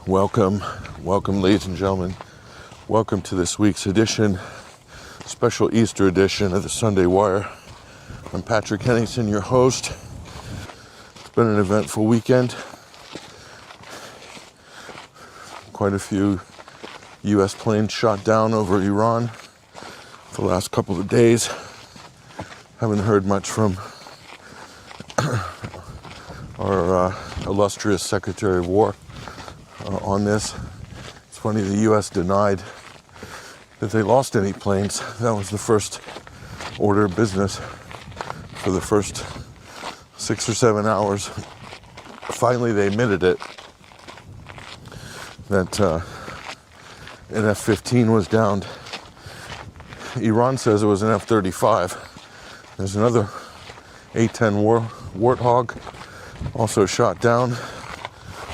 Welcome, ladies and gentlemen. Welcome to this week's edition, special Easter edition of the Sunday Wire. I'm Patrick Henningsen, your host. It's been an eventful weekend. Quite a few U.S. planes shot down over Iran for the last couple of days. Haven't heard much from our illustrious Secretary of War on this. It's funny, the U.S. denied that they lost any planes. That was the first order of business for the first 6 or 7 hours. Finally, they admitted it, that an F-15 was downed. Iran says it was an F-35. There's another A-10 Warthog also shot down,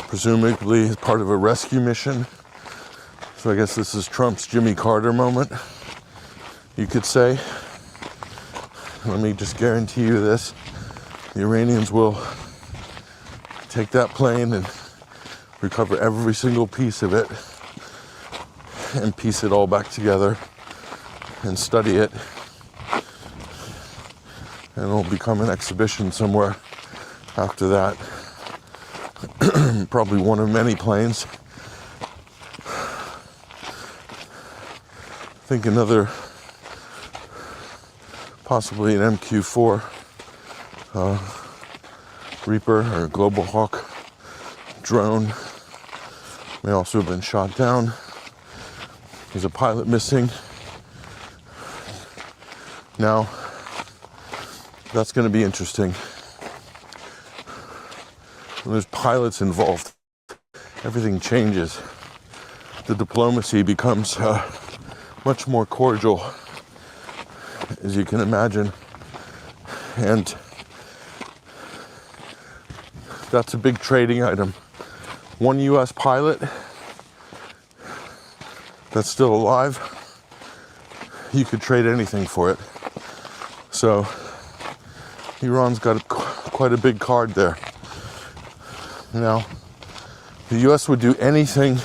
presumably as part of a rescue mission. So I guess this is Trump's Jimmy Carter moment, you could say. Let me just guarantee you this. The Iranians will take that plane and recover every single piece of it and piece it all back together and study it. And it'll become an exhibition somewhere after that. Probably one of many planes. I think another, possibly an MQ-4 Reaper or Global Hawk drone may also have been shot down. There's a pilot missing. Now, that's going to be interesting. When there's pilots involved, everything changes. The diplomacy becomes much more cordial, as you can imagine. And that's a big trading item. One U.S. pilot that's still alive, you could trade anything for it. So Iran's got quite a big card there. Now, the U.S. would do anything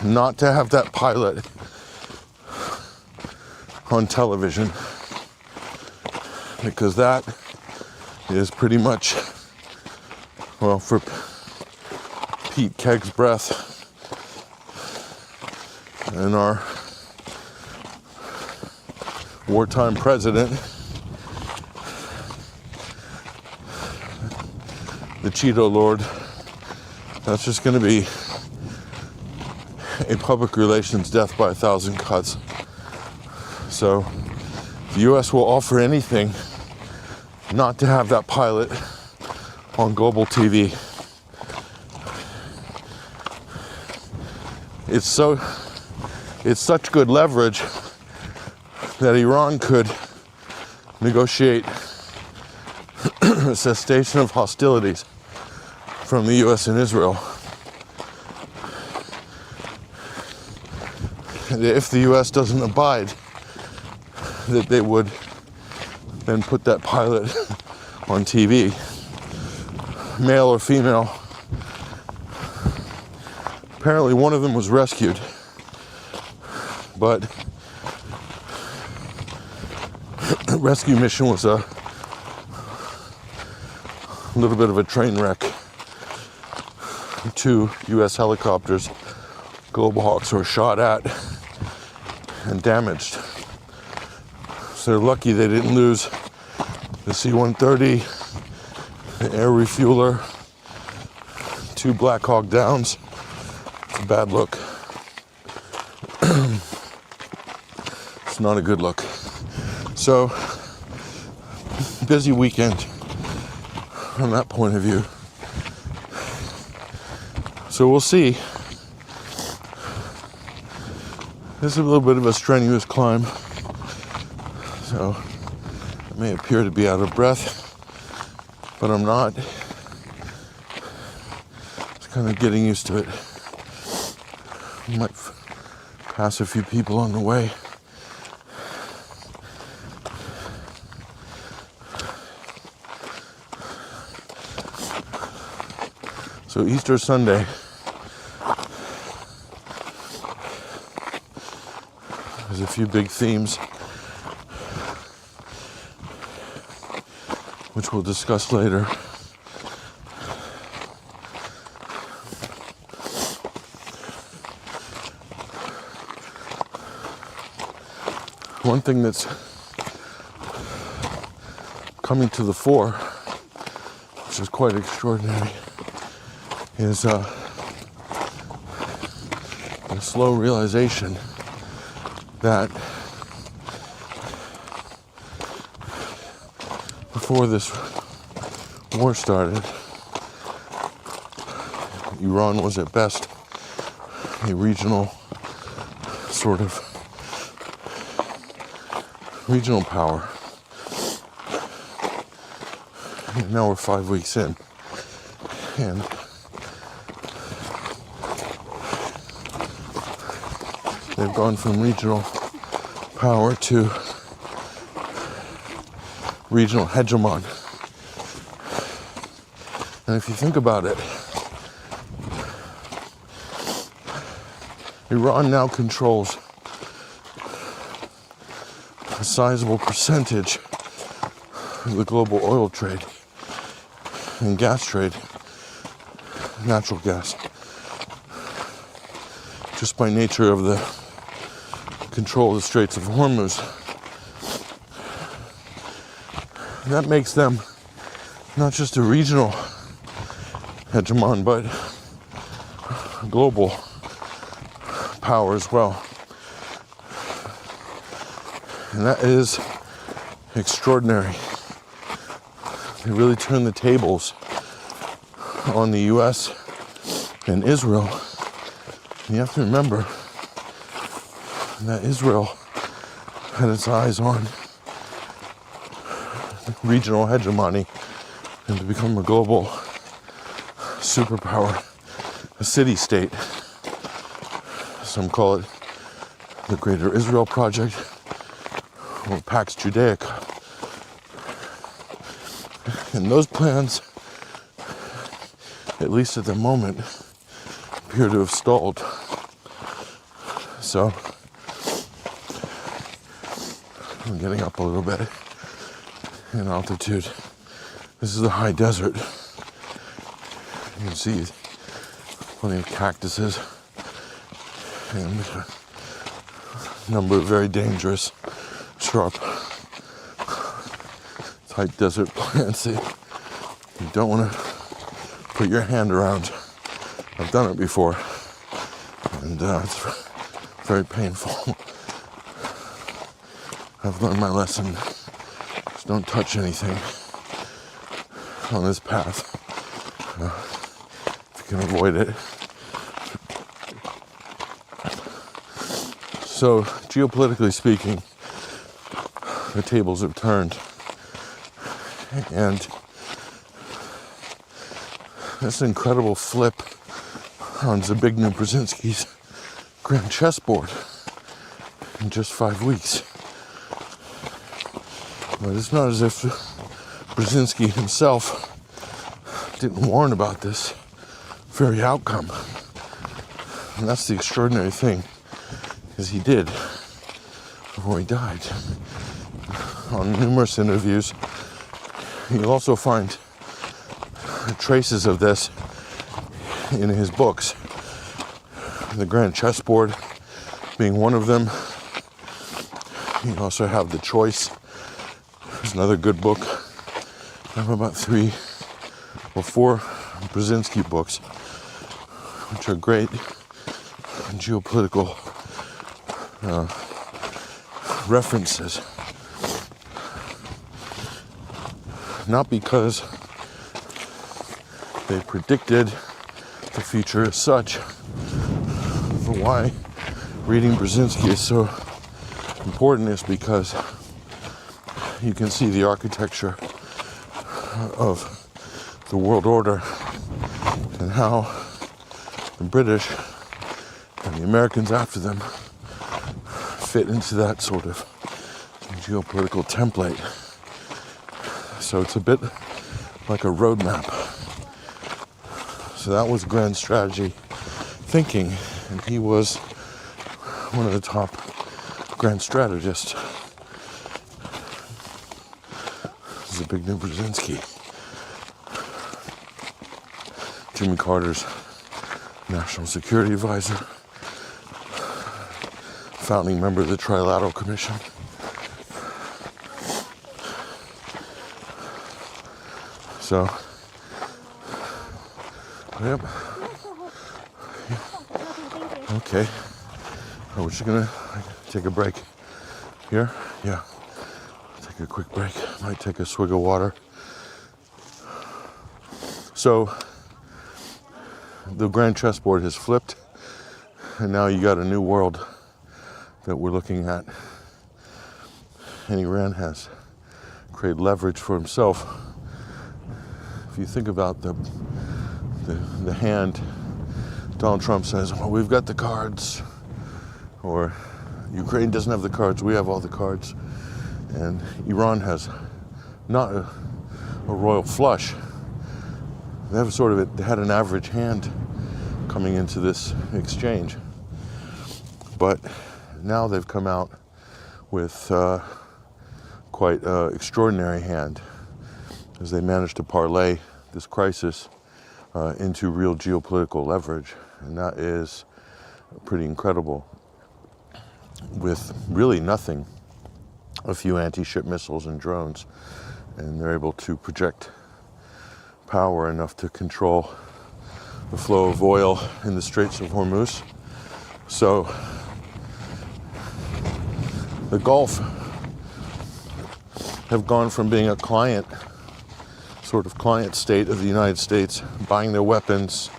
not to have that pilot on television, because that is pretty much, well, for Pete Kegg's breath and our wartime president, the Cheeto Lord, that's just going to be a public relations death by 1,000 cuts. So the U.S. will offer anything not to have that pilot on global TV. It's such good leverage that Iran could negotiate a cessation of hostilities from the U.S. and Israel. And if the U.S. doesn't abide, that they would then put that pilot on TV, male or female. Apparently one of them was rescued, but the rescue mission was a little bit of a train wreck. 2 U.S. helicopters, Global Hawks, were shot at and damaged. So they're lucky they didn't lose the C-130, the air refueler, 2 Black Hawk Downs. It's a bad look. It's not a good look. So, busy weekend from that point of view. So we'll see. This is a little bit of a strenuous climb. So I may appear to be out of breath, but I'm not. Just kind of getting used to it. I might pass a few people on the way. So Easter Sunday, there's a few big themes which we'll discuss later. One thing that's coming to the fore, which is quite extraordinary, is a slow realization that before this war started, Iran was at best a regional power. And now we're 5 weeks in, and they've gone from regional power to regional hegemon. And if you think about it, Iran now controls a sizable percentage of the global oil trade and gas trade, natural gas, just by nature of the control of the Straits of Hormuz. And that makes them not just a regional hegemon, but a global power as well. And that is extraordinary. They really turned the tables on the US and Israel. And you have to remember that Israel had its eyes on regional hegemony and to become a global superpower, a city-state. Some call it the Greater Israel Project or Pax Judaica. And those plans, at least at the moment, appear to have stalled. So, I'm getting up a little bit in altitude. This is the high desert. You can see plenty of cactuses and a number of very dangerous, sharp, tight desert plants that you don't want to put your hand around. I've done it before, and it's very painful. I've learned my lesson. Just don't touch anything on this path if you can avoid it. So, geopolitically speaking, the tables have turned, and this incredible flip on Zbigniew Brzezinski's grand chessboard in just 5 weeks. But it's not as if Brzezinski himself didn't warn about this very outcome. And that's the extraordinary thing, is he did before he died. On numerous interviews, you'll also find traces of this in his books. The Grand Chessboard being one of them. You also have The Choice. There's another good book. I have about 3 or 4 Brzezinski books, which are great geopolitical references. Not because they predicted the future as such, but why reading Brzezinski is so important is because you can see the architecture of the world order and how the British and the Americans after them fit into that sort of geopolitical template. So it's a bit like a roadmap. So that was grand strategy thinking, and he was one of the top grand strategists. Zbigniew Brzezinski, Jimmy Carter's national security advisor, founding member of the Trilateral Commission. So, yep. Okay. Oh, we're just gonna take a break here. Yeah. Take a quick break. Might take a swig of water. So, the grand chessboard has flipped, and now you got a new world that we're looking at. And Iran has created leverage for himself. If you think about the hand, Donald Trump says, well, we've got the cards, or Ukraine doesn't have the cards, we have all the cards. And Iran has not a royal flush. They have they had an average hand coming into this exchange. But now they've come out with quite an extraordinary hand, as they managed to parlay this crisis into real geopolitical leverage. And that is pretty incredible. With really nothing, a few anti-ship missiles and drones, and they're able to project power enough to control the flow of oil in the Straits of Hormuz. So the Gulf have gone from being a sort of client state of the United States, buying their weapons,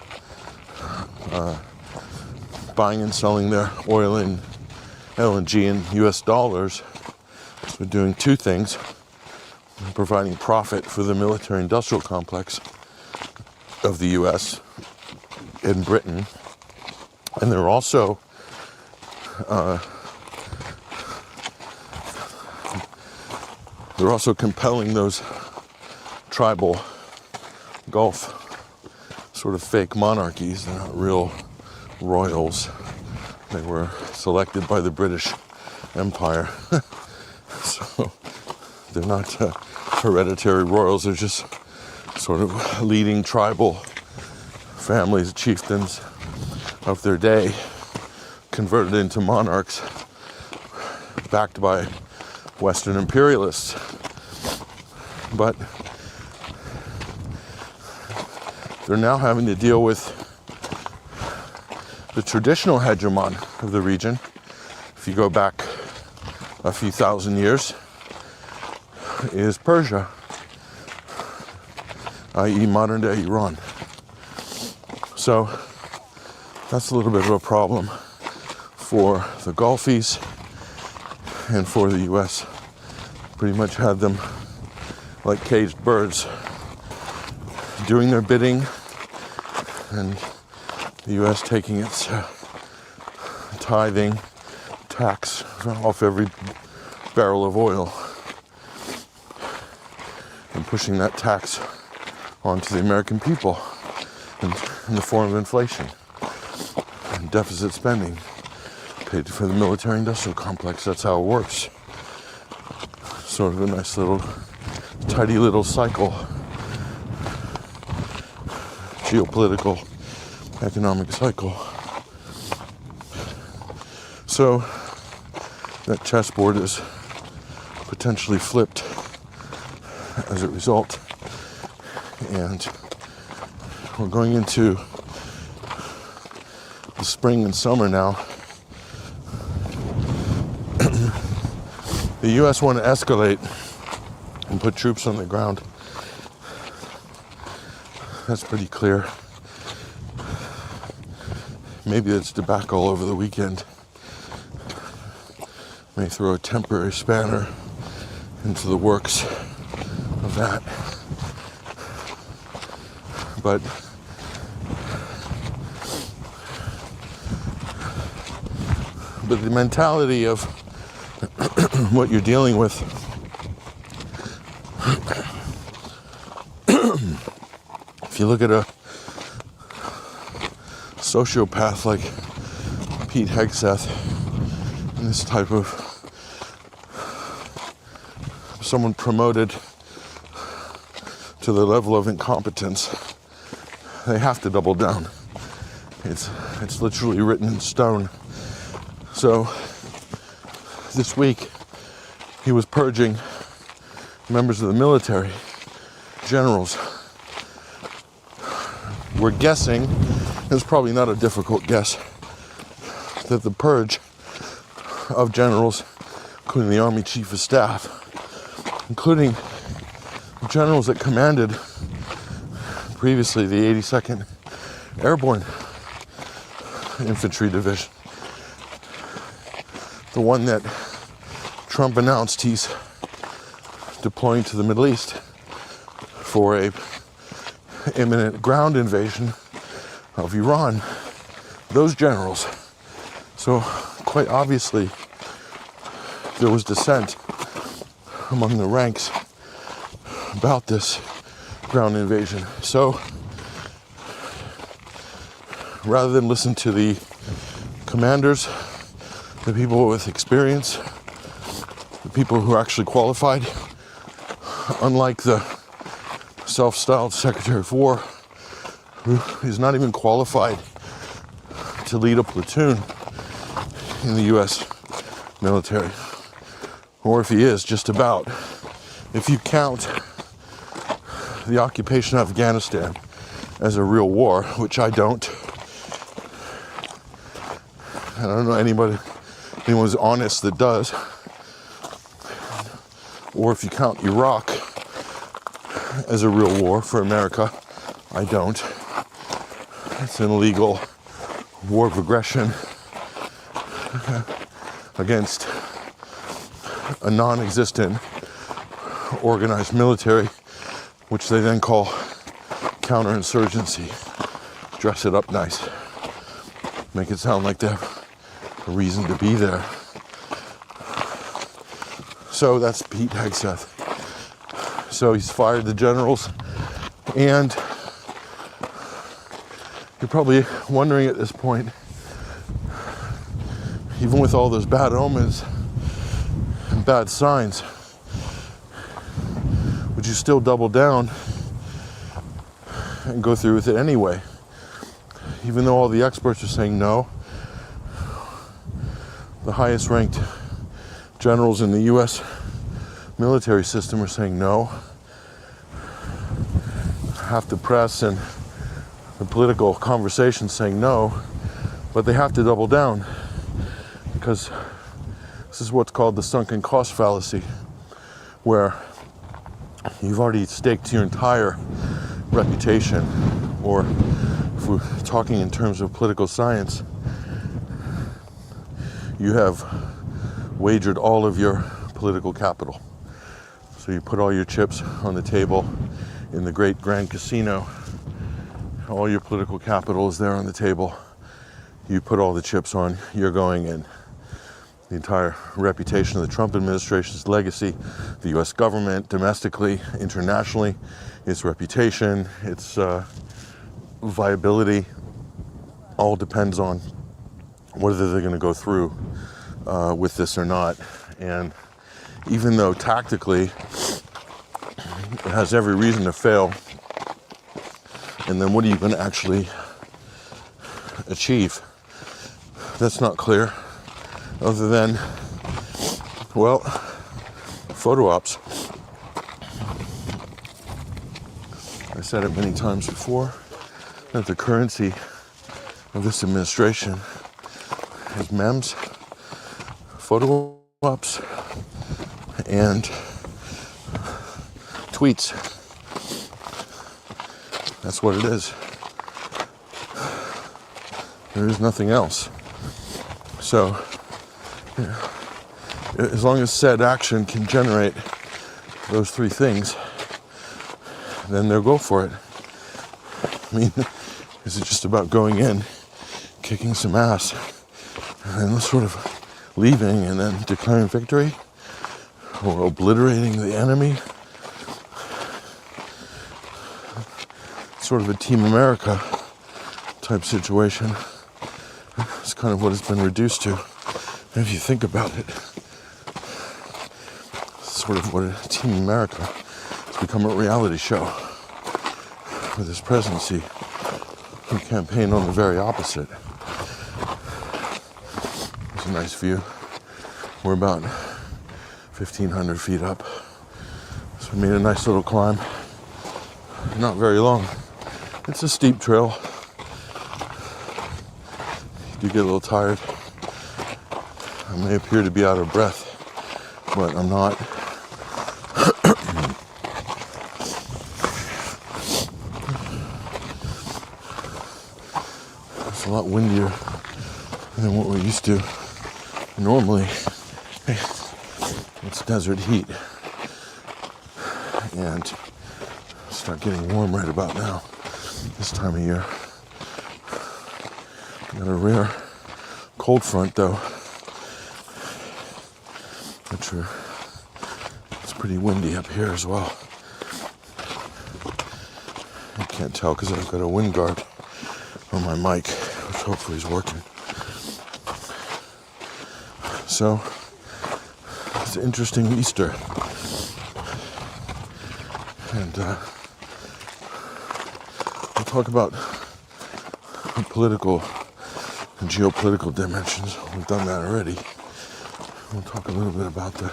buying and selling their oil and LNG in US dollars. So doing two things: providing profit for the military-industrial complex of the US and Britain, and they're also compelling those tribal Gulf sort of fake monarchies. They're not real royals. They were selected by the British Empire. So they're not hereditary royals. They're just sort of leading tribal families, chieftains of their day, converted into monarchs, backed by Western imperialists. But they're now having to deal with the traditional hegemon of the region. If you go back a few thousand years, is Persia, i.e. modern day Iran. So that's a little bit of a problem for the Gulfies and for the US. Pretty much had them like caged birds, doing their bidding, and the US taking its tithing tax off every barrel of oil and pushing that tax onto the American people in the form of inflation and deficit spending paid for the military-industrial complex. That's how it works. Sort of a nice little, tidy little cycle. Geopolitical, economic cycle. So that chessboard is potentially flipped as a result, and we're going into the spring and summer now. The US want to escalate and put troops on the ground. That's pretty clear. Maybe it's debacle over the weekend. May throw a temporary spanner into the works of that. But the mentality of what you're dealing with if you look at sociopath like Pete Hegseth and this type of someone promoted to the level of incompetence, they have to double down. It's literally written in stone. So this week he was purging members of the military, generals. We're guessing, it's probably not a difficult guess, that the purge of generals, including the Army Chief of Staff, including generals that commanded previously the 82nd Airborne Infantry Division, the one that Trump announced he's deploying to the Middle East for a imminent ground invasion of Iran, those generals. So quite obviously there was dissent among the ranks about this ground invasion. So rather than listen to the commanders, the people with experience, the people who are actually qualified, unlike the self-styled Secretary of War, who is not even qualified to lead a platoon in the US military, or if he is, just about. If you count the occupation of Afghanistan as a real war, which I don't, and I don't know anyone's honest that does, or if you count Iraq as a real war for America, I don't. It's an illegal war of aggression against a non-existent organized military, which they then call counterinsurgency. Dress it up nice. Make it sound like they have a reason to be there. So that's Pete Hegseth. So he's fired the generals, and you're probably wondering at this point, even with all those bad omens and bad signs, would you still double down and go through with it anyway? Even though all the experts are saying no, the highest ranked generals in the US military system are saying no. Half the press and the political conversation saying no, but they have to double down because this is what's called the sunken cost fallacy, where you've already staked your entire reputation, or if we're talking in terms of political science, you have wagered all of your political capital. So you put all your chips on the table in the great grand casino. All your political capital is there on the table. You put all the chips on, you're going in. The entire reputation of the Trump administration's legacy, the US government, domestically, internationally, its reputation, its viability, all depends on whether they're going to go through with this or not. And even though tactically it has every reason to fail, and then what are you going to actually achieve? That's not clear, other than, well, photo ops. I said it many times before, that the currency of this administration is memes, photo ops, and tweets. That's what it is. There is nothing else. So, as long as said action can generate those three things, then they'll go for it. I mean, is it just about going in, kicking some ass, and then sort of leaving and then declaring victory, or obliterating the enemy? Sort of a Team America type situation. It's kind of what it's been reduced to. And if you think about it, it's sort of what Team America has become, a reality show with his presidency. He campaigned on the very opposite. It's a nice view. We're about 1,500 feet up. So we made a nice little climb. Not very long. It's a steep trail. You do get a little tired. I may appear to be out of breath, but I'm not. It's a lot windier than what we're used to. Normally, it's desert heat. And start getting warm right about now, this time of year. Got a rare cold front though, it's pretty windy up here as well. I can't tell because I've got a wind guard on my mic, which hopefully is working. So, it's an interesting Easter. And we'll talk about the political and geopolitical dimensions. We've done that already. We'll talk a little bit about the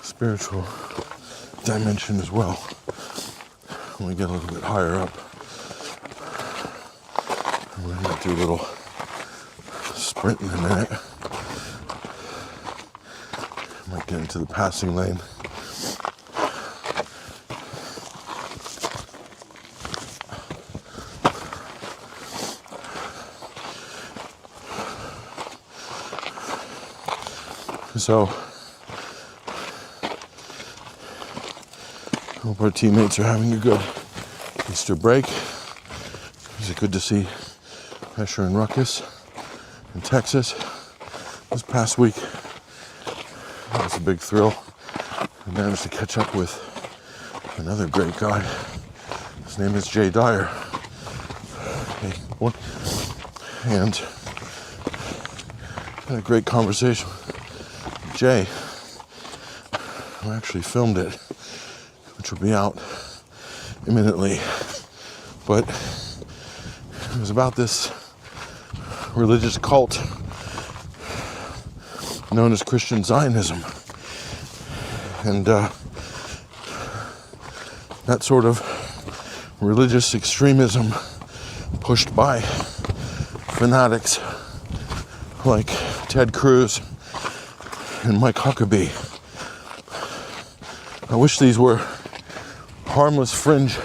spiritual dimension as well when we get a little bit higher up. We're going to do a little sprint in a minute. Might get into the passing lane. So, hope our teammates are having a good Easter break. Is it good to see Pressure and Ruckus in Texas this past week? That was a big thrill. I managed to catch up with another great guy. His name is Jay Dyer. And had a great conversation with Jay, who actually filmed it, which will be out imminently. But it was about this religious cult known as Christian Zionism. And that sort of religious extremism pushed by fanatics like Ted Cruz and Mike Huckabee. I wish these were harmless fringe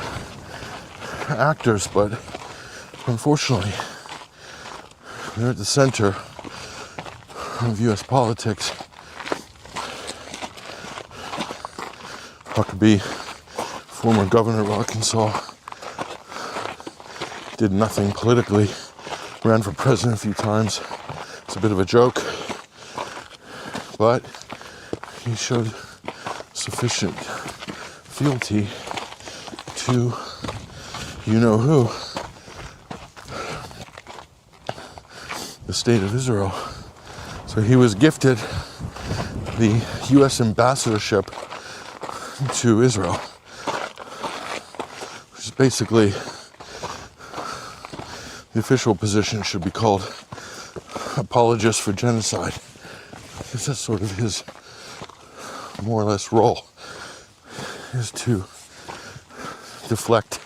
actors, but unfortunately, they're at the center of U.S. politics. Huckabee, former governor of Arkansas, did nothing politically, ran for president a few times. It's a bit of a joke. But he showed sufficient fealty to you-know-who, the state of Israel. So he was gifted the U.S. ambassadorship to Israel, which is basically the official position should be called apologist for genocide. Because that's sort of his more or less role, is to deflect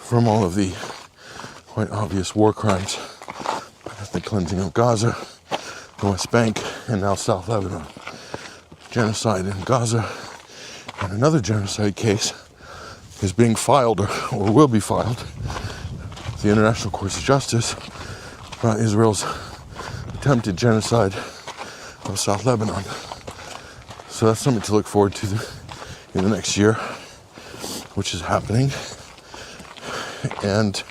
from all of the quite obvious war crimes, the cleansing of Gaza, the West Bank, and now South Lebanon. Genocide in Gaza, and another genocide case is being filed or will be filed with the International Court of Justice about Israel's attempted genocide of South Lebanon. So that's something to look forward to in the next year, which is happening. And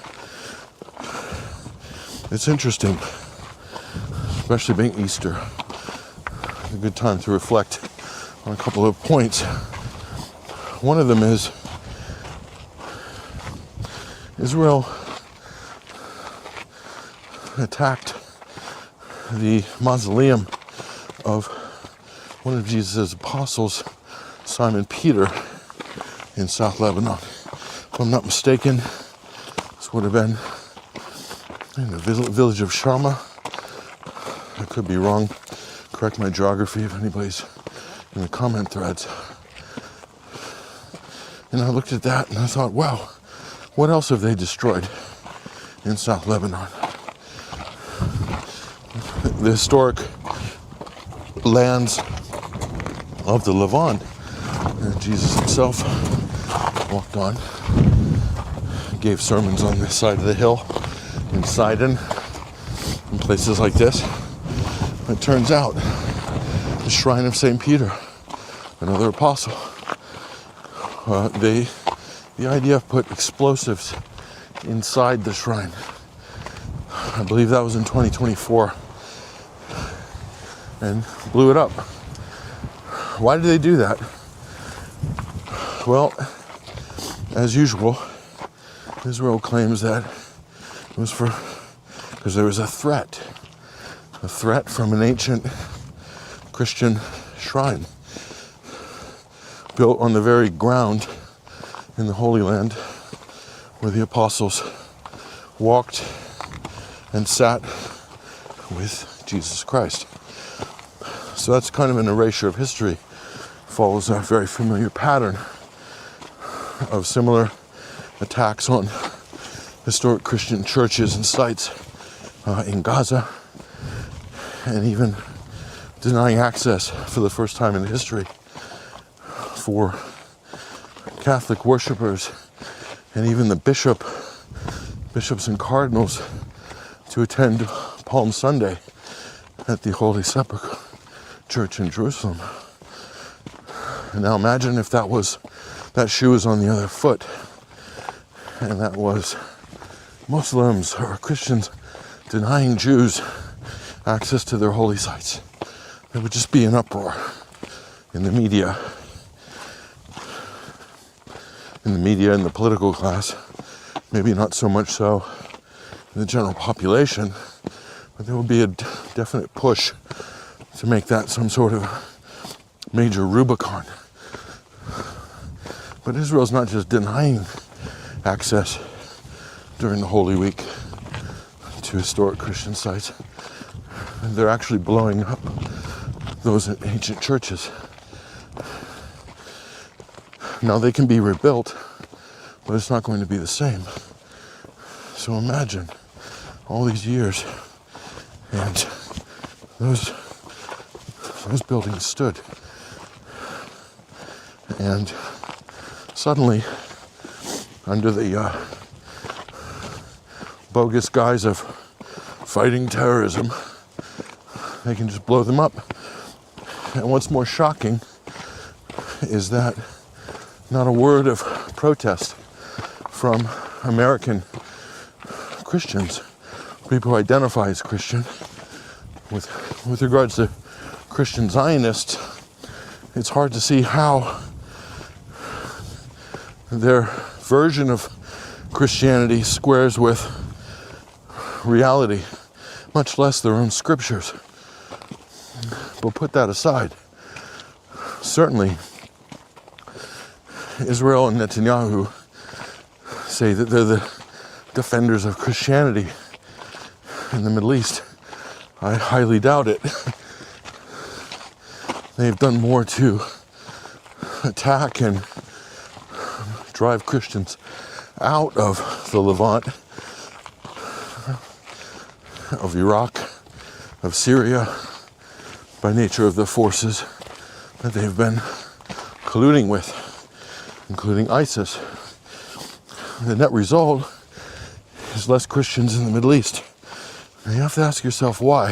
it's interesting, especially being Easter. A good time to reflect on a couple of points. One of them is Israel attacked the mausoleum of one of Jesus' apostles, Simon Peter, in South Lebanon. If I'm not mistaken, this would have been in the village of Sharma. I could be wrong. Correct my geography if anybody's in the comment threads. And I looked at that and I thought, wow, what else have they destroyed in South Lebanon? The historic lands of the Levant that Jesus himself walked on, gave sermons on this side of the hill in Sidon and places like this. It turns out the shrine of St. Peter, another apostle, the IDF put explosives inside the shrine. I believe that was in 2024, and blew it up. Why did they do that? Well, as usual, Israel claims that it was because there was a threat from an ancient Christian shrine built on the very ground in the Holy Land where the apostles walked and sat with Jesus Christ. So that's kind of an erasure of history. Follows a very familiar pattern of similar attacks on historic Christian churches and sites in Gaza, and even denying access for the first time in history for Catholic worshippers and even the bishops and cardinals to attend Palm Sunday at the Holy Sepulchre Church in Jerusalem. And now imagine if that shoe was on the other foot, and that was Muslims or Christians denying Jews access to their holy sites. There would just be an uproar in the media, in the political class. Maybe not so much so in the general population, but there will be a definite push to make that some sort of major Rubicon. But Israel's not just denying access during the Holy Week to historic Christian sites. They're actually blowing up those ancient churches. Now they can be rebuilt, but it's not going to be the same. So imagine all these years and those buildings stood, and suddenly, under the bogus guise of fighting terrorism, they can just blow them up. And what's more shocking is that not a word of protest from American Christians, people who identify as Christian. With regards to Christian Zionists, it's hard to see how their version of Christianity squares with reality, much less their own scriptures. But put that aside. Certainly, Israel and Netanyahu say that they're the defenders of Christianity in the Middle East. I highly doubt it. They've done more to attack and drive Christians out of the Levant, of Iraq, of Syria, by nature of the forces that they've been colluding with, including ISIS. The net result is less Christians in the Middle East. And you have to ask yourself why.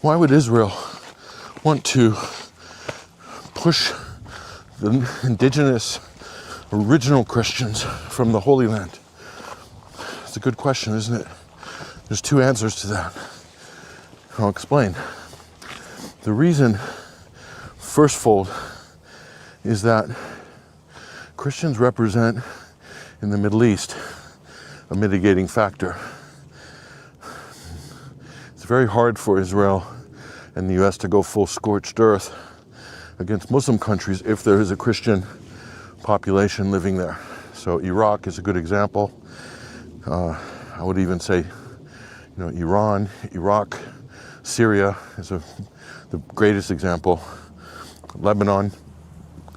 Why would Israel want to push the indigenous, original Christians from the Holy Land? It's a good question, isn't it? There's two answers to that. I'll explain. The reason, firstfold, is that Christians represent, in the Middle East, a mitigating factor. It's very hard for Israel and the US to go full scorched earth against Muslim countries if there is a Christian population living there. So Iraq is a good example. I would even say, Iran, Iraq, Syria is the greatest example. Lebanon,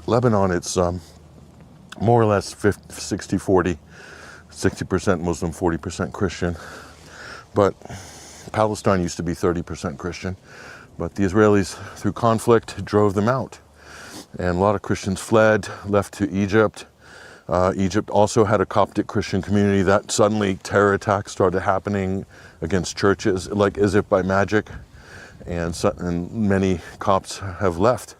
it's more or less 60-40, 60% Muslim, 40% Christian. But Palestine used to be 30% Christian. But the Israelis, through conflict, drove them out. And a lot of Christians fled, left to Egypt. Egypt also had a Coptic Christian community that suddenly terror attacks started happening against churches, like as if by magic. And many Copts have left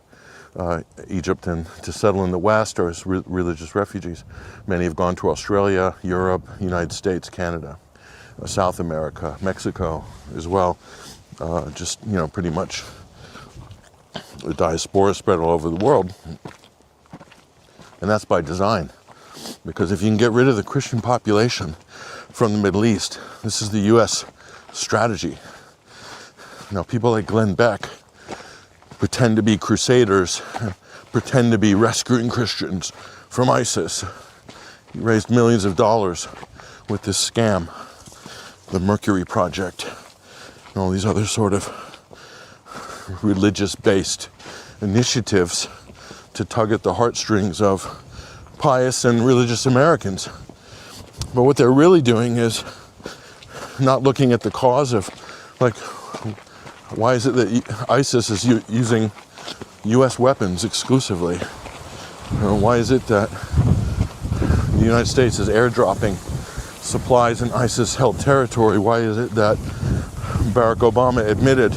Egypt and to settle in the West or as religious refugees. Many have gone to Australia, Europe, United States, Canada, South America, Mexico as well. Pretty much the diaspora spread all over the world. And that's by design. Because if you can get rid of the Christian population from the Middle East, this is the US strategy. People like Glenn Beck pretend to be crusaders, pretend to be rescuing Christians from ISIS. He raised millions of dollars with this scam, the Mercury Project, and all these other sort of religious-based initiatives to tug at the heartstrings of pious and religious Americans. But what they're really doing is not looking at the cause of, why is it that ISIS is using US weapons exclusively? Why is it that the United States is airdropping supplies in ISIS-held territory? Why is it that Barack Obama admitted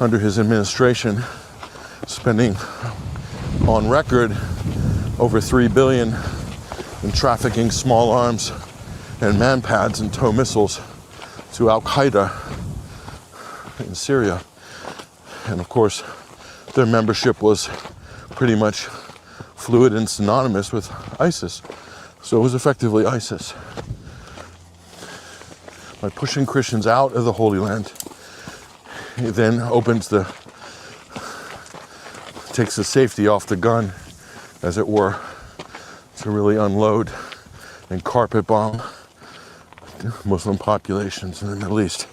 under his administration spending on record over $3 billion in trafficking small arms and man pads and tow missiles to Al-Qaeda in Syria? And of course, their membership was pretty much fluid and synonymous with ISIS. So it was effectively ISIS. By pushing Christians out of the Holy Land, it then takes the safety off the gun, as it were, to really unload and carpet bomb Muslim populations in the Middle East,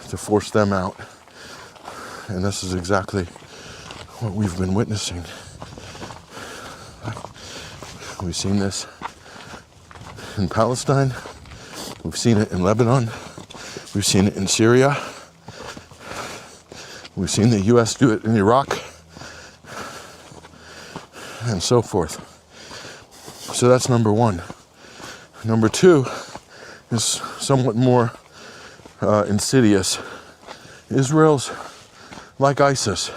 to force them out. And this is exactly what we've been witnessing. We've seen this in Palestine. We've seen it in Lebanon. We've seen it in Syria. We've seen the US do it in Iraq. And so forth. So that's number one. Number two is somewhat more insidious. Israel's like ISIS.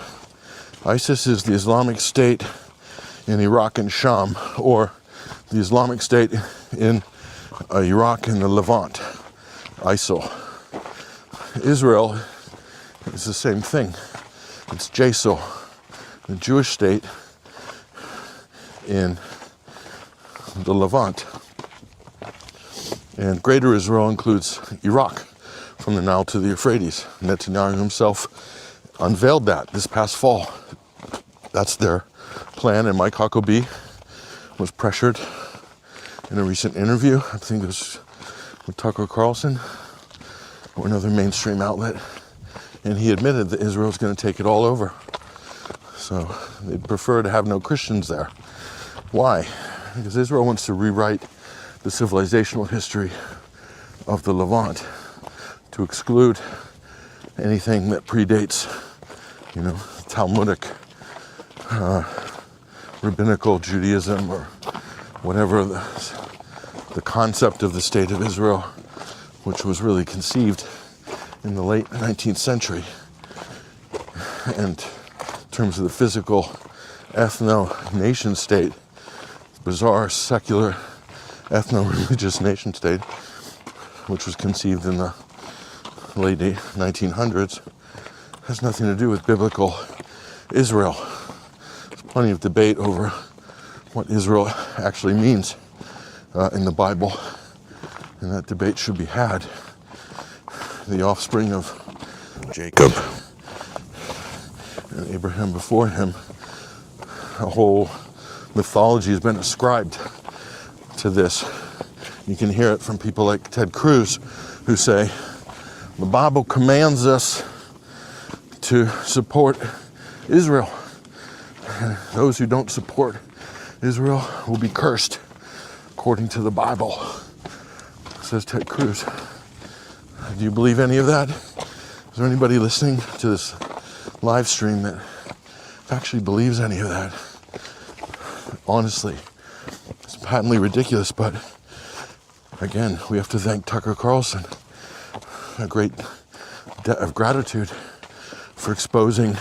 ISIS is the Islamic State in Iraq and Sham, or the Islamic State in Iraq and the Levant, ISIL. Israel is the same thing. It's JSIL, the Jewish state in the Levant. And Greater Israel includes Iraq, from the Nile to the Euphrates. Netanyahu himself unveiled that this past fall. That's their plan, and Mike Huckabee was pressured in a recent interview, I think it was with Tucker Carlson or another mainstream outlet, and he admitted that Israel's going to take it all over. So they'd prefer to have no Christians there. Why? Because Israel wants to rewrite the civilizational history of the Levant to exclude anything that predates, Talmudic, rabbinical Judaism, or whatever the concept of the state of Israel, which was really conceived in the late 19th century. And in terms of the physical ethno-nation state, bizarre secular ethno-religious nation state, which was conceived in the late 1900s, has nothing to do with biblical Israel. There's plenty of debate over what Israel actually means in the Bible, and that debate should be had. the offspring of Jacob and Abraham before him. A whole mythology has been ascribed to this. You can hear it from people like Ted Cruz, who say, the Bible commands us to support Israel. Those who don't support Israel will be cursed, according to the Bible, says Ted Cruz. Do you believe any of that? Is there anybody listening to this live stream that actually believes any of that? Honestly, it's patently ridiculous, but again, we have to thank Tucker Carlson, a great debt of gratitude for exposing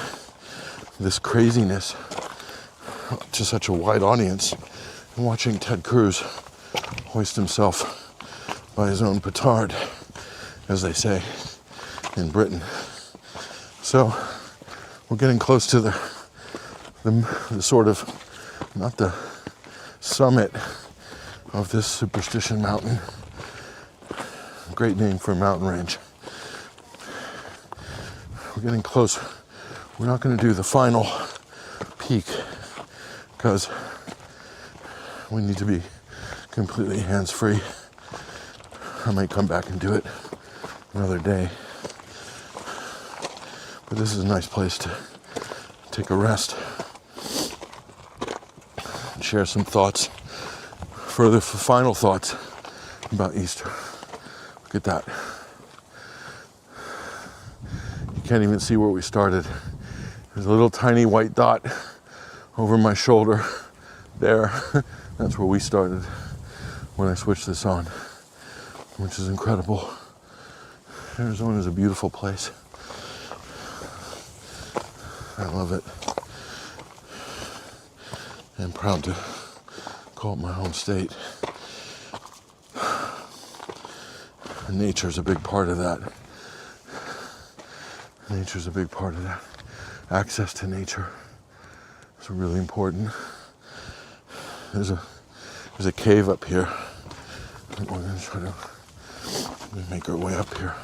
this craziness to such a wide audience, and watching Ted Cruz hoist himself by his own petard, as they say in Britain. So we're getting close to the sort of, not the summit of this Superstition Mountain. Great name for a mountain range. We're getting close. We're not going to do the final peak because we need to be completely hands-free. I might come back and do it another day. But this is a nice place to take a rest and share some thoughts, final thoughts about Easter. Look at that. You can't even see where we started. There's a little tiny white dot over my shoulder there. That's where we started when I switched this on, which is incredible. Arizona is a beautiful place. I love it. I'm proud to call it my home state. And nature's a big part of that. Nature's a big part of that. Access to nature is really important. There's a cave up here. We're going to try to make our way up here.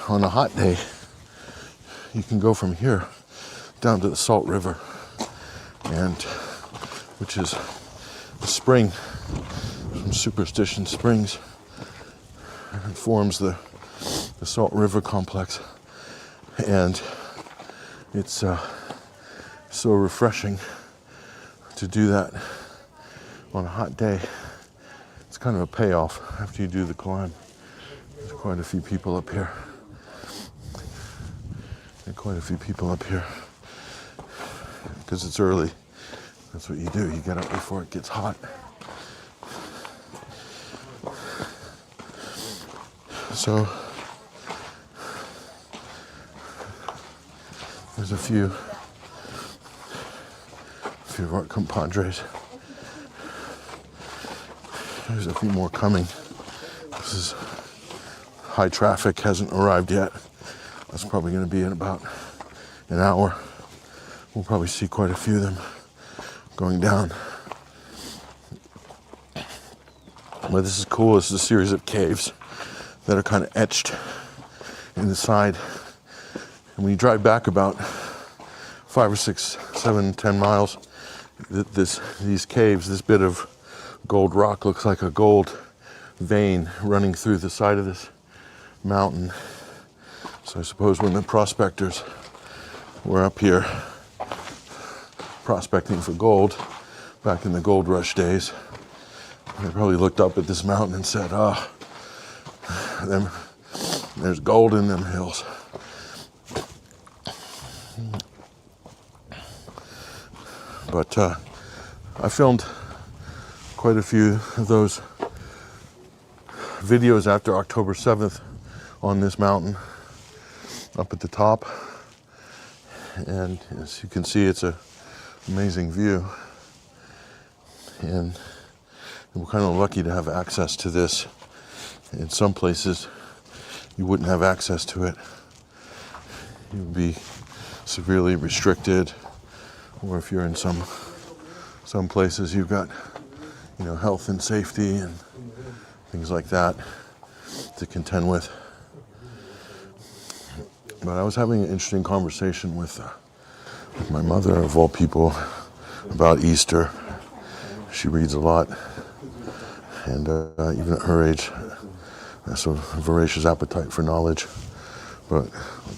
On a hot day, you can go from here down to the Salt River, and which is a spring from Superstition Springs, and it forms the Salt River complex, and it's so refreshing to do that on a hot day. It's kind of a payoff after you do the climb. There's quite a few people up here. Because it's early. That's what you do. You get up before it gets hot. So there's a few of our compadres. There's a few more coming. This is high traffic, hasn't arrived yet. That's probably going to be in about an hour. We'll probably see quite a few of them going down. But this is cool. This is a series of caves that are kind of etched in the side. And when you drive back about 5 or 6, 7, 10 miles, these caves, this bit of gold rock looks like a gold vein running through the side of this mountain. So I suppose when the prospectors were up here prospecting for gold back in the gold rush days, they probably looked up at this mountain and said, there's gold in them hills. But I filmed quite a few of those videos after October 7th on this mountain up at the top, and as you can see, it's an amazing view, and we're kind of lucky to have access to this. In some places you wouldn't have access to it. You would be severely restricted, or if you're in some places you've got health and safety and things like that to contend with. But I was having an interesting conversation with my mother, of all people, about Easter. She reads a lot, and even at her age, that's a voracious appetite for knowledge. But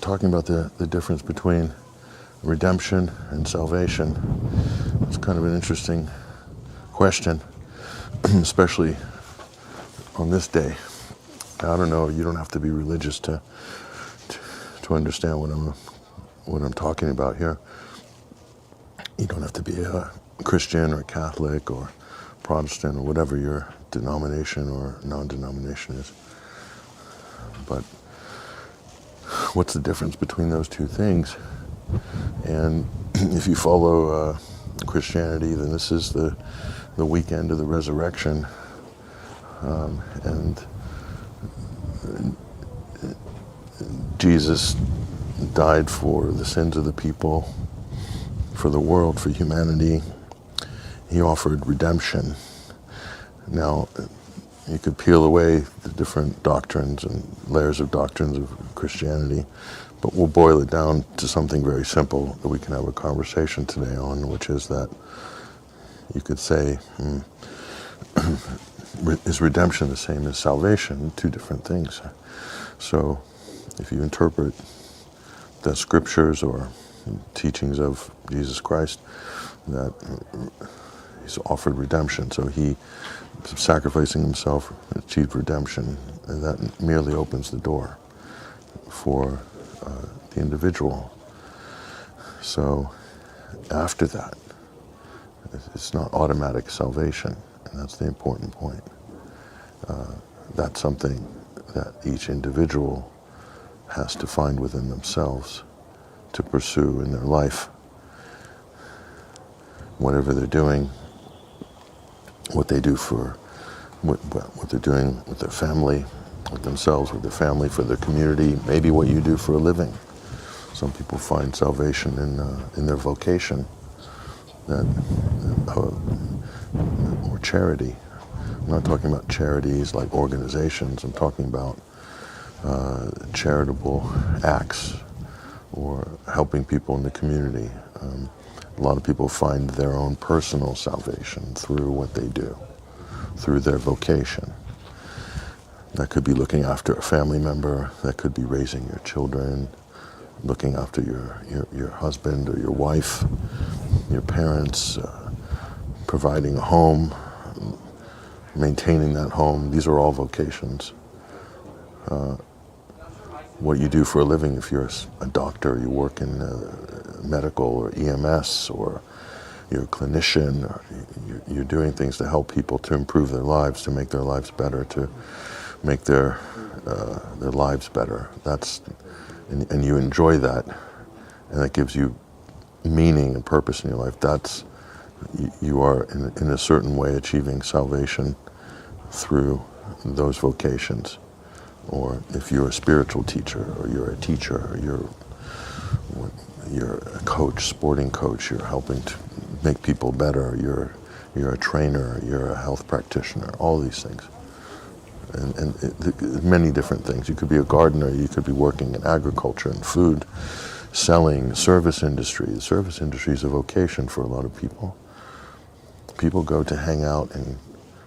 talking about the difference between redemption and salvation, it's kind of an interesting question, especially on this day. I don't know, you don't have to be religious to understand what I'm talking about here. You don't have to be a Christian or a Catholic or Protestant or whatever your denomination or non-denomination is. But what's the difference between those two things? And if you follow Christianity, then this is the weekend of the resurrection, and Jesus died for the sins of the people, for the world, for humanity. He offered redemption. Now, you could peel away the different doctrines and layers of doctrines of Christianity, but we'll boil it down to something very simple that we can have a conversation today on, which is that you could say, is redemption the same as salvation? Two different things. So if you interpret the scriptures or teachings of Jesus Christ, that he's offered redemption. So he, sacrificing himself, achieved redemption, and that merely opens the door for the individual. So after that, it's not automatic salvation, and that's the important point. That's something that each individual has to find within themselves to pursue in their life. Whatever they're doing, what they do for, what they're doing with their family, with themselves, with their family, for their community, maybe what you do for a living. Some people find salvation in their vocation, or charity. I'm not talking about charities like organizations. I'm talking about charitable acts or helping people in the community. A lot of people find their own personal salvation through what they do, through their vocation. That could be looking after a family member, that could be raising your children, looking after your husband or your wife, your parents, providing a home, maintaining that home. These are all vocations. What you do for a living, if you're a doctor, you work in medical or EMS, or you're a clinician, or you're doing things to help people to improve their lives, to make their lives better, to make their lives better. And you enjoy that, and that gives you meaning and purpose in your life. You are in a certain way achieving salvation through those vocations. Or if you're a spiritual teacher, or you're a teacher, or you're a coach, sporting coach, you're helping to make people better, you're a trainer, you're a health practitioner, all these things. And many different things. You could be a gardener, you could be working in agriculture and food, selling, service industry. The service industry is a vocation for a lot of people. People go to hang out in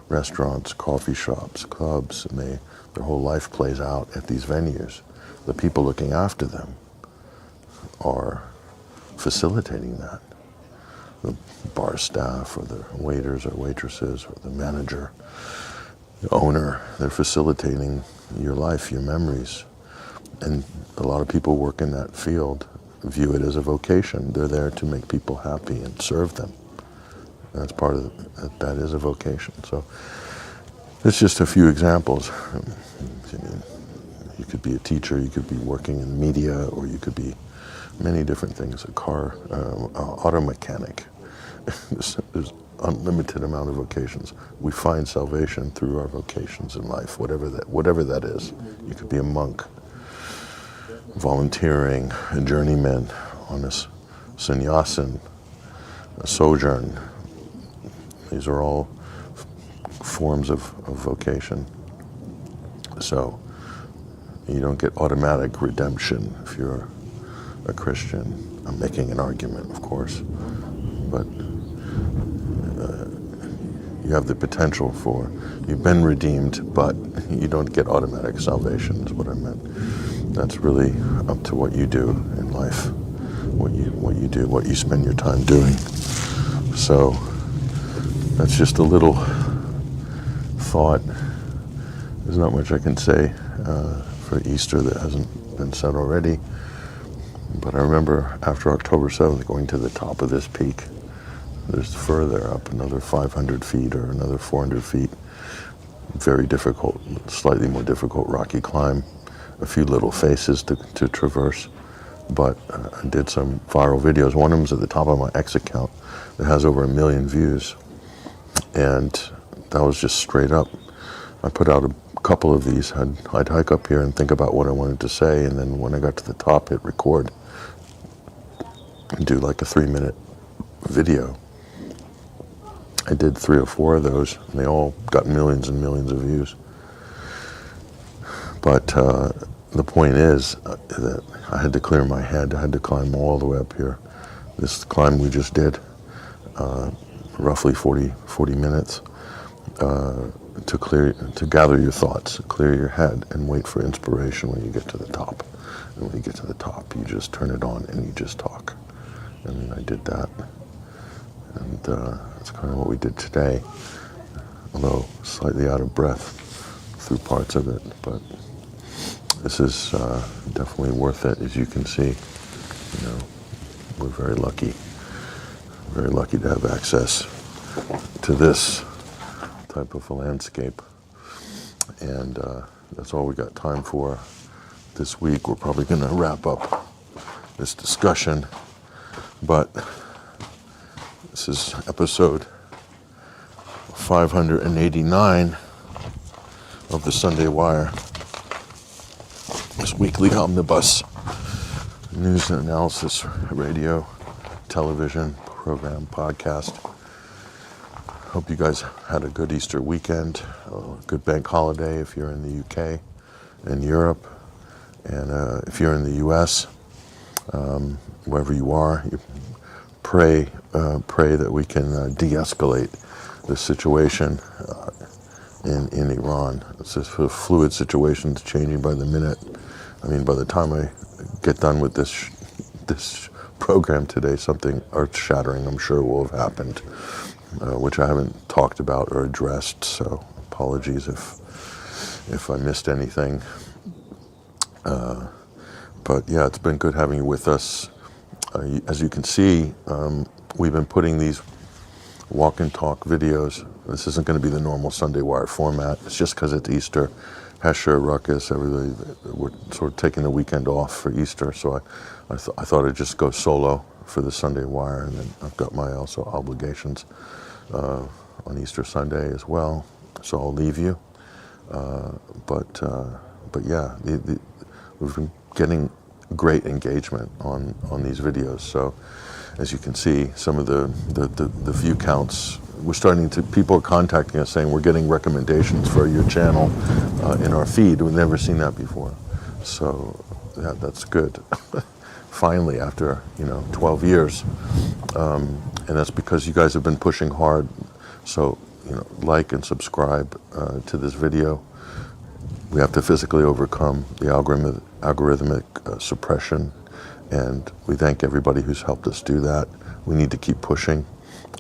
restaurants, coffee shops, clubs, and their whole life plays out at these venues. The people looking after them are facilitating that. The bar staff, or the waiters or waitresses, or the manager, the owner, they're facilitating your life, your memories. And a lot of people work in that field view it as a vocation. They're there to make people happy and serve them. That's part of that is a vocation. So it's just a few examples. You could be a teacher, you could be working in media, or you could be many different things. A car, auto mechanic. There's unlimited amount of vocations. We find salvation through our vocations in life, whatever that is. You could be a monk, volunteering, a journeyman on a sannyasin, a sojourn. These are all forms of vocation. So you don't get automatic redemption if you're a Christian. I'm making an argument, of course, but you have the potential for, you've been redeemed, but you don't get automatic salvation, is what I meant. That's really up to what you do in life, what you do, what you spend your time doing. So that's just a little thought. There's not much I can say for Easter that hasn't been said already. But I remember after October 7th going to the top of this peak. There's further up, another 500 feet or another 400 feet. Very difficult, slightly more difficult rocky climb. A few little faces to traverse. But I did some viral videos. One of them's at the top of my X account that has over 1 million views. And that was just straight up. I put out a couple of these. I'd hike up here and think about what I wanted to say, and then when I got to the top, hit record and do like a 3-minute video. I did 3 or 4 of those, and they all got millions and millions of views. But the point is that I had to clear my head. I had to climb all the way up here. This climb we just did, roughly 40 minutes, to gather your thoughts, clear your head, and wait for inspiration when you get to the top. And when you get to the top, you just turn it on and you just talk. And I did that. And that's kind of what we did today, although slightly out of breath through parts of it. But this is definitely worth it, as you can see. You know, we're very lucky to have access to this type of a landscape. And that's all we got time for this week. We're probably going to wrap up this discussion, but this is episode 589 of the Sunday Wire, this weekly omnibus news and analysis radio, television program, podcast. Hope you guys had a good Easter weekend, a good bank holiday if you're in the UK and Europe, and if you're in the US, wherever you are, you pray that we can de-escalate the situation in Iran. It's just a fluid situation. It's changing by the minute. I mean, by the time I get done with this program today, something earth-shattering, I'm sure, will have happened, which I haven't talked about or addressed. So apologies if I missed anything. But yeah, it's been good having you with us. As you can see, we've been putting these walk and talk videos. This isn't going to be the normal Sunday Wire format. It's just because it's Easter. Hesher, Ruckus, everybody, we're sort of taking the weekend off for Easter. So I thought I'd just go solo for the Sunday Wire, and then I've got my also obligations on Easter Sunday as well. So I'll leave you. But yeah, we've been getting great engagement on these videos. So as you can see, some of the view counts, people are contacting us saying we're getting recommendations for your channel in our feed. We've never seen that before. So that's good. Finally, after 12 years. And that's because you guys have been pushing hard. So like and subscribe to this video. We have to physically overcome the algorithmic suppression, and we thank everybody who's helped us do that. We need to keep pushing,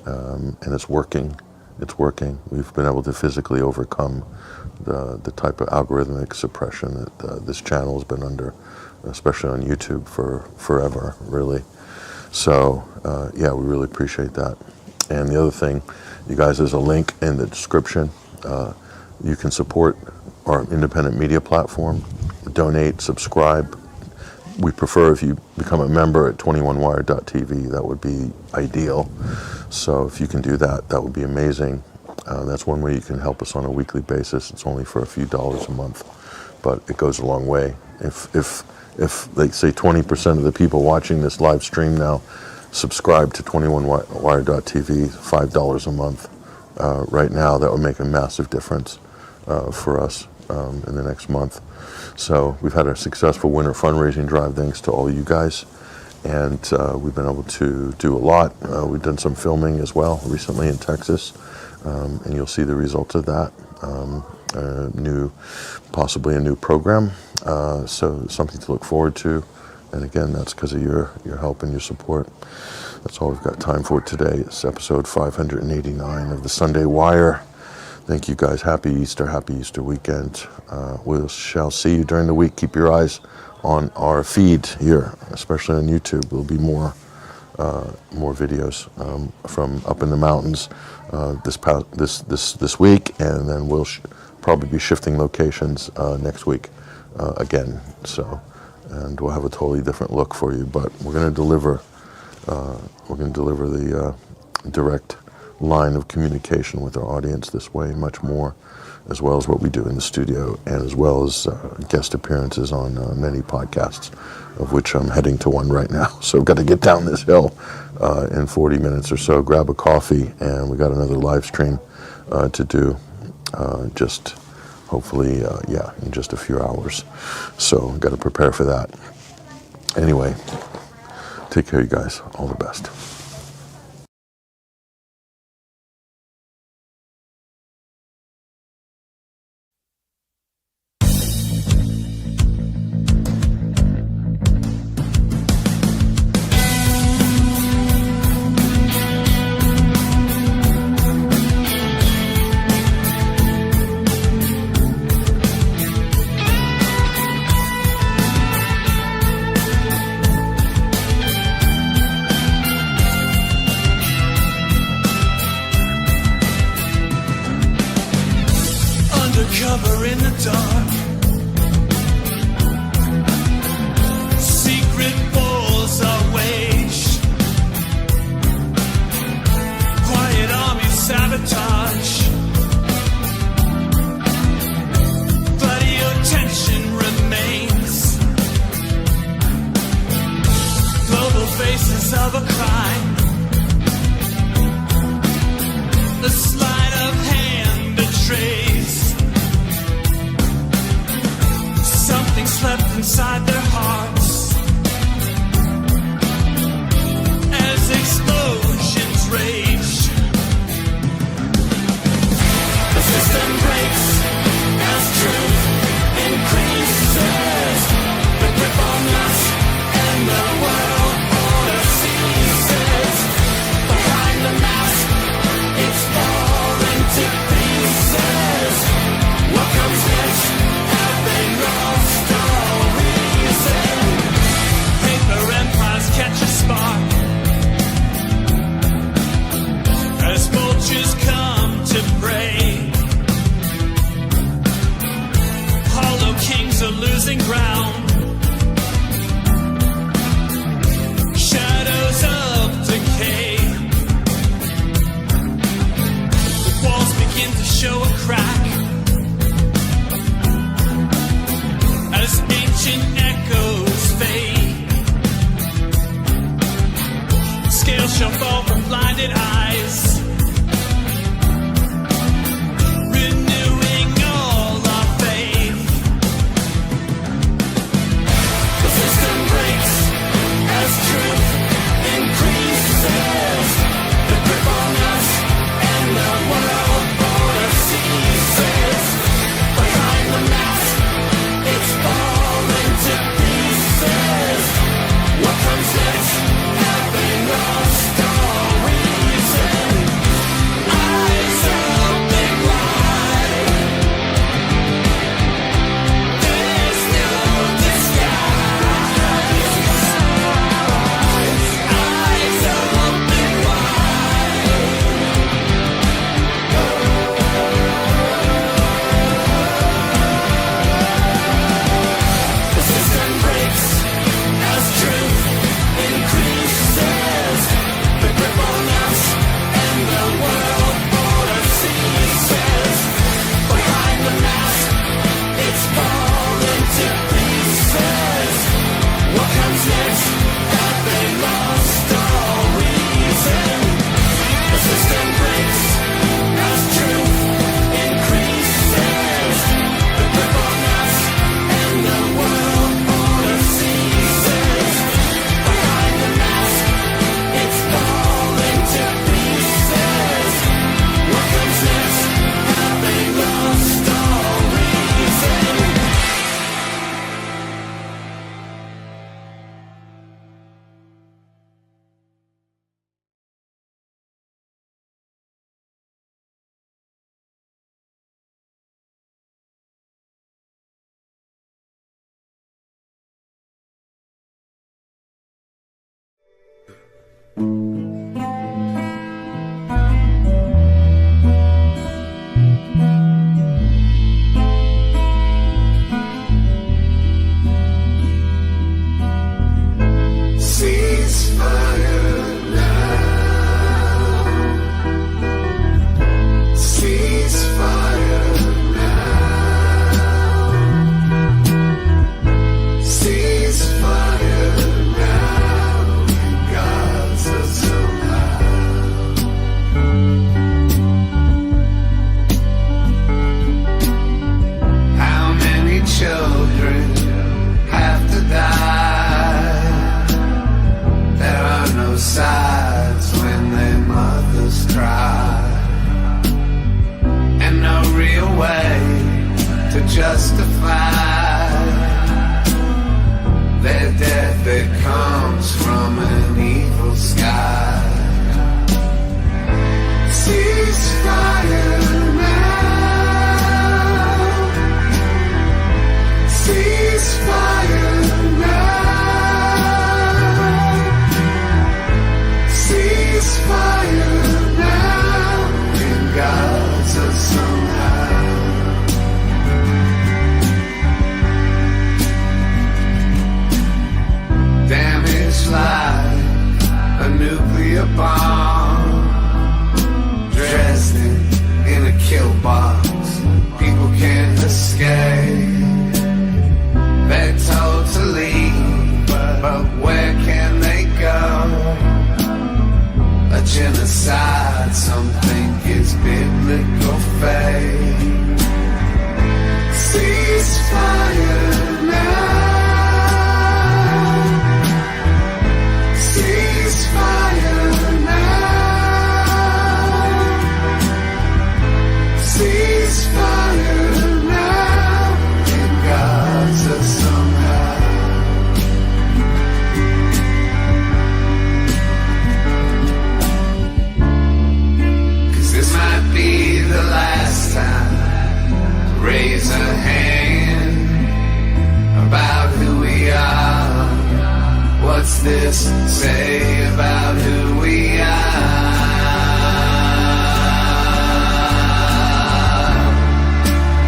and it's working. It's working. We've been able to physically overcome the type of algorithmic suppression that this channel has been under, especially on YouTube, for forever, really. So, yeah, we really appreciate that. And the other thing, you guys, there's a link in the description. You can support our independent media platform, donate, subscribe. We prefer if you become a member at 21wire.tv. That would be ideal. So if you can do that, that would be amazing. That's one way you can help us on a weekly basis. It's only for a few dollars a month, but it goes a long way. If like say 20% of the people watching this live stream now subscribe to 21wire.tv, $5 a month, right now that would make a massive difference for us in the next month. So we've had a successful winter fundraising drive thanks to all you guys, and we've been able to do a lot. We've done some filming as well recently in Texas, and you'll see the results of that. Possibly a new program, so something to look forward to. And again, that's because of your help and your support. That's all we've got time for today. It's episode 589 of the Sunday Wire. Thank you guys. Happy Easter weekend. We shall see you during the week. Keep your eyes on our feed here, especially on YouTube. There'll be more videos from up in the mountains this week, and then we'll probably be shifting locations next week again. So, and we'll have a totally different look for you. But we're going to deliver. We're going to deliver the direct line of communication with our audience this way, much more, as well as what we do in the studio, and as well as guest appearances on many podcasts, of which I'm heading to one right now. So I've got to get down this hill in 40 minutes or so, grab a coffee, and we got another live stream to do just hopefully, in just a few hours. So I've got to prepare for that. Anyway, take care, you guys. All the best. Cover in the dark, secret wars are waged, quiet army sabotage, bloody tension remains, global faces of a crime, the sleight of hand betrays. Something slept inside their hearts as explosions rage. The system breaks as truth increases. The grip on us and the world order ceases. Behind the mask, it's falling to pieces. What comes next? Have they lost all reason? Paper empires catch a spark as vultures come to prey. Hollow kings are losing ground. Shadows of decay. The walls begin to show a crack as ancient echoes fade. Scales shall fall from blinded eyes, renewing all our faith. The system breaks as truth increases. The grip on us and the world order ceases. Behind the mask, it's falling to pieces. What comes next? Have they lost all reason? both sides when their mothers cry, and no real way to justify their death that comes from an evil sky. Ceasefire now. Ceasefire now. Ceasefire now in Gaza somehow. Damaged like a nuclear bomb, dressed in a kill box. People can't escape. They're told to leave, but where can they go? A genocide, some think is biblical faith. Ceasefire now. Ceasefire now. Ceasefire now in Gaza somehow. Cause this might be the last time to raise a hand about who we are. What's this say about who we are?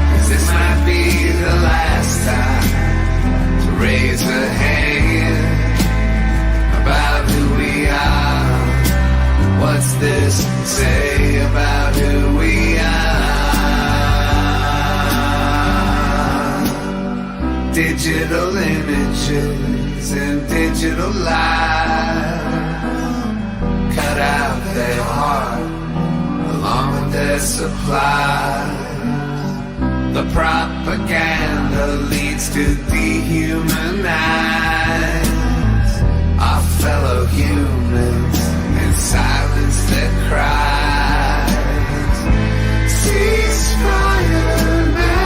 'Cause this might be the last time to raise a hand about who we are. What's this say about who we are? Digital images and digital lies cut out their heart along with their supplies. The propaganda leads to dehumanize our fellow humans and silence their cries. Ceasefire now.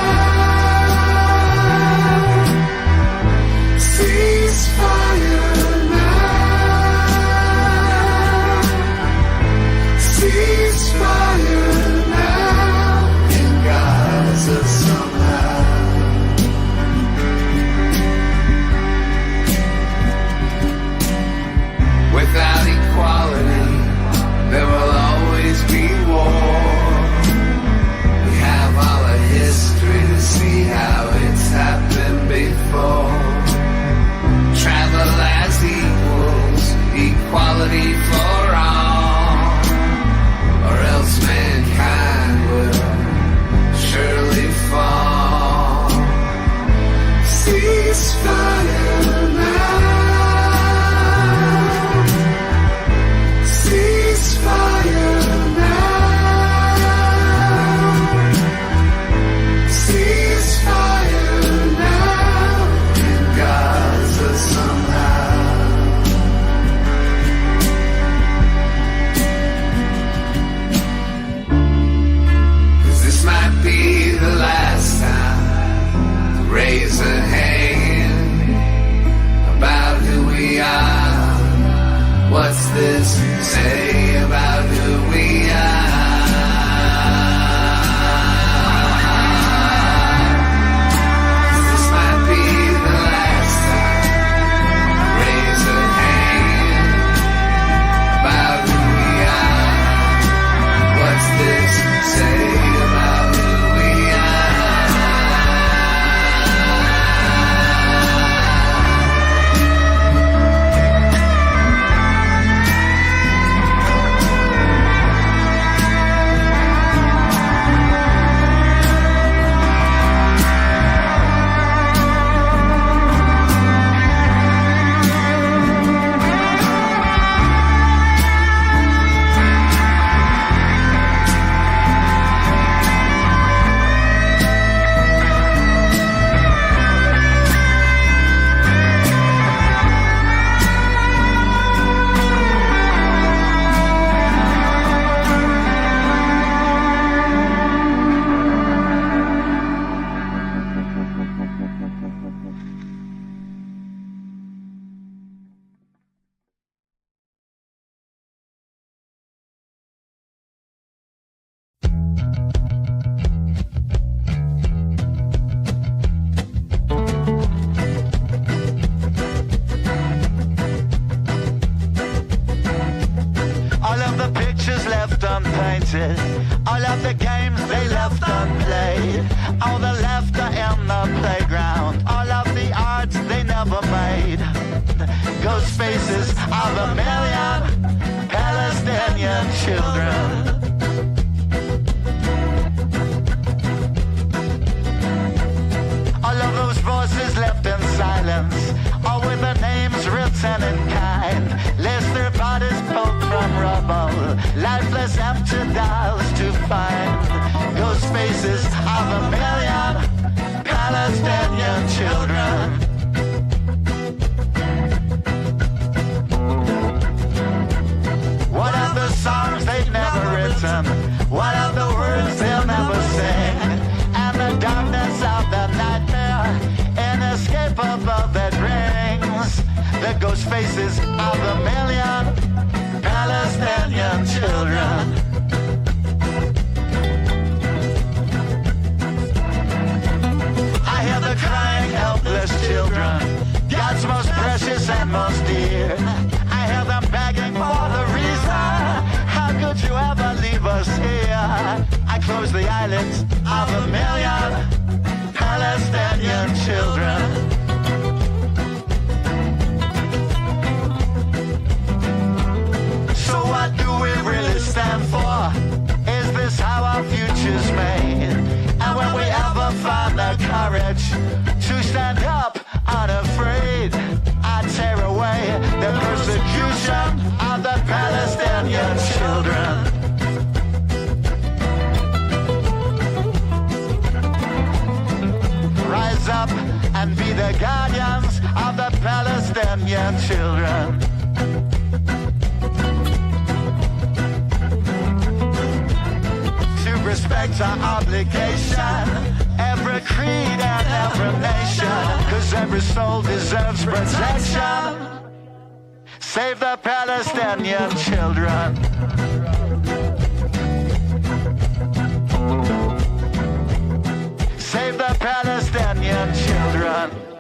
Ceasefire now. Ceasefire now in Gaza somehow. Without equality, there will always be war. We have all the history to see how it's happened before. Travel as equals, equality for all, or else mankind will surely fall. Ceasefire now. Ceasefire now. Ceasefire now in Gaza somehow. Cause this might be the last time to raise a hand about who we are. What's this say about who we are? This might be the last time to raise a hand about who we are. What's this say about who we are? wasted. All of the games they left unplayed. All the laughter in the playground. All of the arts they never made. Ghost faces of a million Palestinian children. All of those voices left in silence, all with their names written in kind. Lest their bodies pulled from rubble, lifeless empty dolls to find. Ghost faces of a million Palestinian children. What are the songs they've never written? What are the words they'll never sing? And the darkness of the nightmare, inescapable that rings. The ghost faces of a million Palestinian children. I hear the crying, helpless children, God's most precious and most dear. I hear them begging for the reason. How could you ever leave us here? I close the eyelids of a million Palestinian children. So what do we really stand for? Is this how our future's made? And when we ever find the courage to stand up unafraid, I tear away the persecution of the Palestinian children. Rise up and be the guardians of the Palestinian children. To respect our obligation, every creed and every nation, 'cause every soul deserves protection. Save the Palestinian children. Save the Palestinian children.